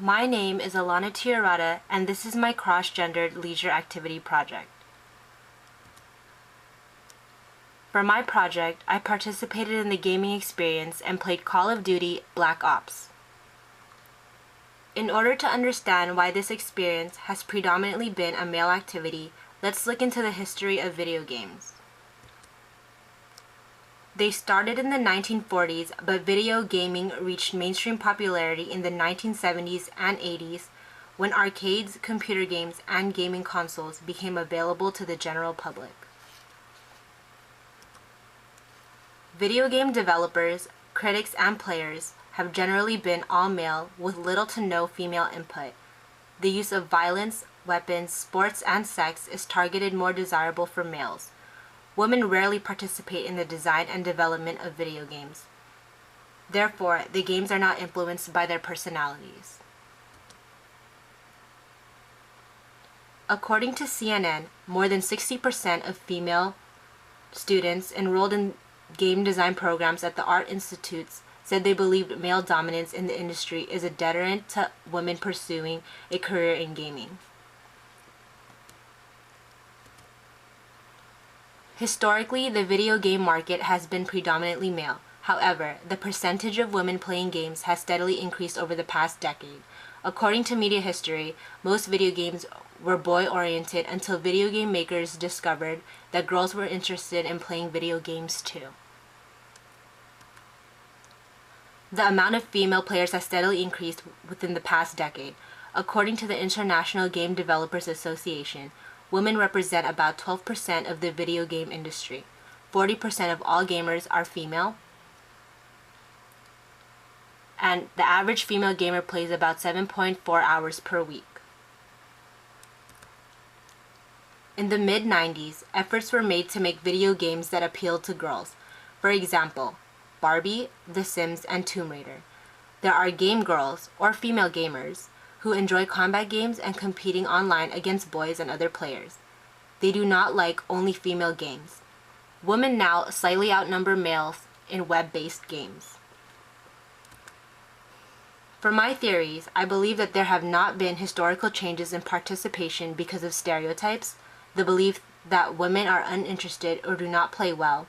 My name is Alana Tuyorada, and this is my cross-gendered leisure activity project. For my project, I participated in the gaming experience and played Call of Duty Black Ops. In order to understand why this experience has predominantly been a male activity, let's look into the history of video games. They started in the 1940s, but video gaming reached mainstream popularity in the 1970s and 80s when arcades, computer games, and gaming consoles became available to the general public. Video game developers, critics, and players have generally been all male with little to no female input. The use of violence, weapons, sports, and sex is targeted more desirable for males. Women rarely participate in the design and development of video games. Therefore, the games are not influenced by their personalities. According to CNN, more than 60% of female students enrolled in game design programs at the art institutes said they believed male dominance in the industry is a deterrent to women pursuing a career in gaming. Historically, the video game market has been predominantly male. However, the percentage of women playing games has steadily increased over the past decade. According to media history, most video games were boy-oriented until video game makers discovered that girls were interested in playing video games too. The amount of female players has steadily increased within the past decade. According to the International Game Developers Association, women represent about 12% of the video game industry. 40% of all gamers are female, and the average female gamer plays about 7.4 hours per week. In the mid-90s, efforts were made to make video games that appealed to girls. For example, Barbie, The Sims, and Tomb Raider. There are game girls, or female gamers, who enjoy combat games and competing online against boys and other players. They do not like only female games. Women now slightly outnumber males in web-based games. For my theories, I believe that there have not been historical changes in participation because of stereotypes, the belief that women are uninterested or do not play well.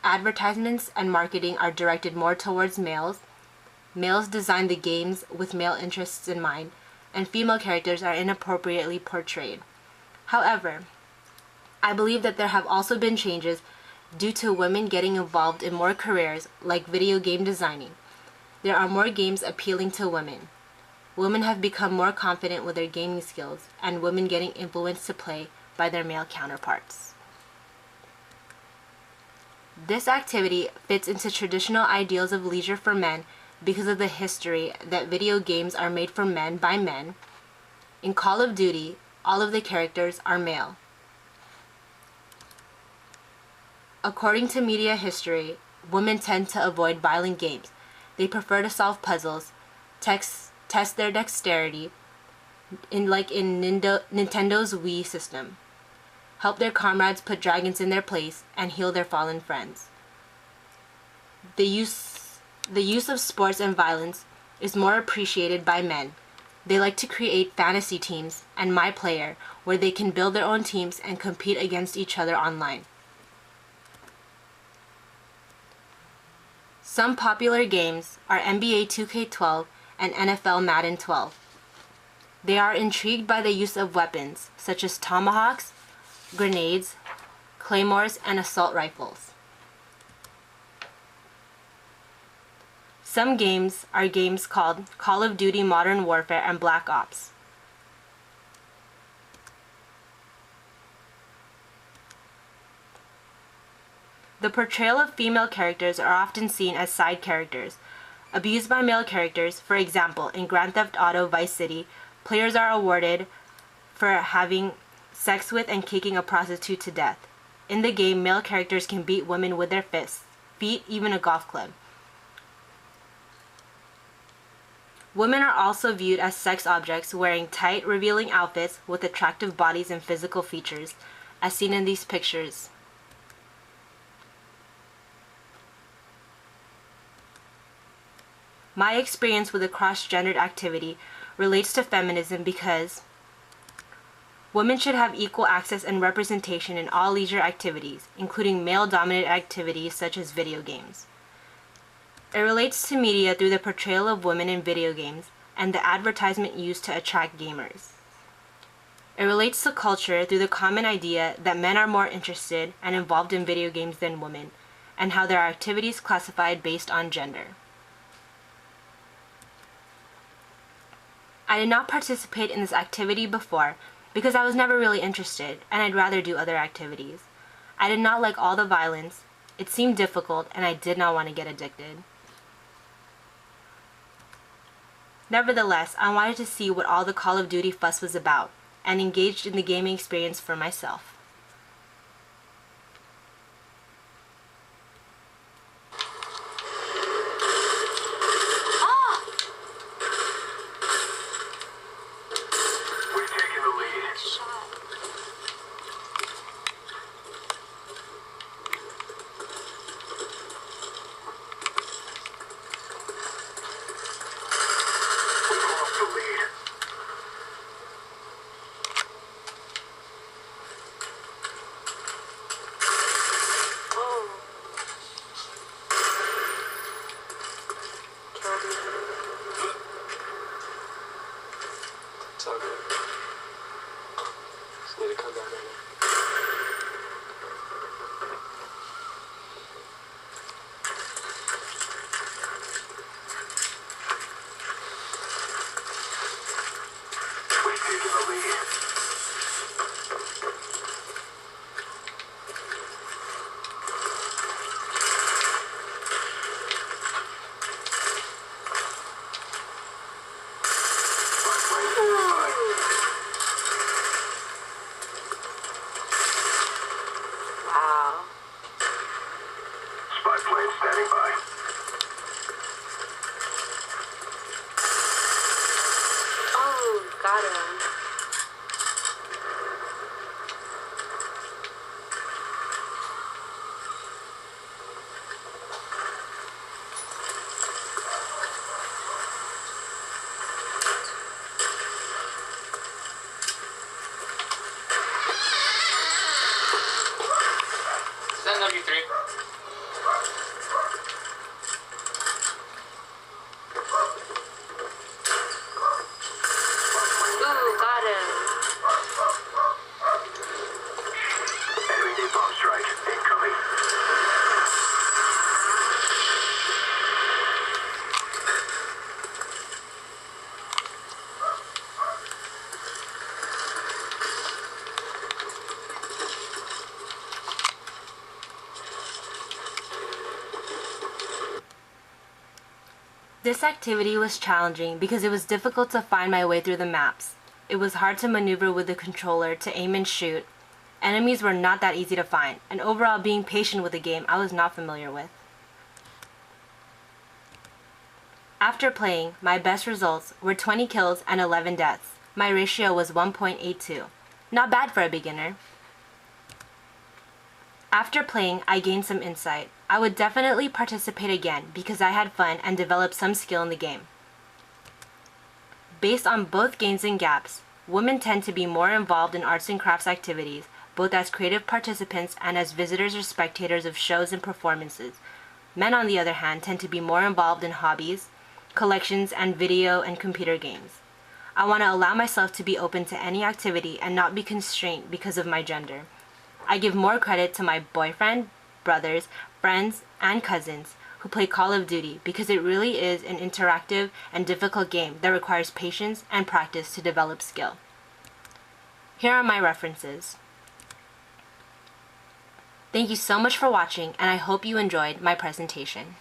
Advertisements and marketing are directed more towards males. Males design the games with male interests in mind, and female characters are inappropriately portrayed. However, I believe that there have also been changes due to women getting involved in more careers like video game designing. There are more games appealing to women. Women have become more confident with their gaming skills, and women getting influenced to play by their male counterparts. This activity fits into traditional ideals of leisure for men because of the history that video games are made for men by men. In Call of Duty, all of the characters are male. According to media history, women tend to avoid violent games. They prefer to solve puzzles, test their dexterity, in Nintendo's Wii system, help their comrades put dragons in their place, and heal their fallen friends. The use of sports and violence is more appreciated by men. They like to create fantasy teams and My Player, where they can build their own teams and compete against each other online. Some popular games are NBA 2K12 and NFL Madden 12. They are intrigued by the use of weapons, such as tomahawks, grenades, claymores, and assault rifles. Some games are games called Call of Duty Modern Warfare and Black Ops. The portrayal of female characters are often seen as side characters, abused by male characters. For example, in Grand Theft Auto Vice City, players are awarded for having sex with and kicking a prostitute to death. In the game, male characters can beat women with their fists, feet, even a golf club. Women are also viewed as sex objects wearing tight, revealing outfits with attractive bodies and physical features, as seen in these pictures. My experience with a cross-gendered activity relates to feminism because women should have equal access and representation in all leisure activities, including male-dominated activities such as video games. It relates to media through the portrayal of women in video games and the advertisement used to attract gamers. It relates to culture through the common idea that men are more interested and involved in video games than women, and how there are activities classified based on gender. I did not participate in this activity before because I was never really interested and I'd rather do other activities. I did not like all the violence, it seemed difficult, and I did not want to get addicted. Nevertheless, I wanted to see what all the Call of Duty fuss was about, and engaged in the gaming experience for myself. We've taken the lead. We've lost the lead. It's all good. Just need to come down right now. We've taken the lead. Wow. Spy plane standing by. Oh, got him. Is that W3? Ooh, got him. Enemy napalm strike incoming. This activity was challenging because it was difficult to find my way through the maps. It was hard to maneuver with the controller to aim and shoot. Enemies were not that easy to find, and overall being patient with a game I was not familiar with. After playing, my best results were 20 kills and 11 deaths. My ratio was 1.82. Not bad for a beginner. After playing, I gained some insight. I would definitely participate again because I had fun and developed some skill in the game. Based on both gains and gaps, women tend to be more involved in arts and crafts activities, both as creative participants and as visitors or spectators of shows and performances. Men, on the other hand, tend to be more involved in hobbies, collections, and video and computer games. I want to allow myself to be open to any activity and not be constrained because of my gender. I give more credit to my boyfriend, brothers, friends, and cousins who play Call of Duty because it really is an interactive and difficult game that requires patience and practice to develop skill. Here are my references. Thank you so much for watching, and I hope you enjoyed my presentation.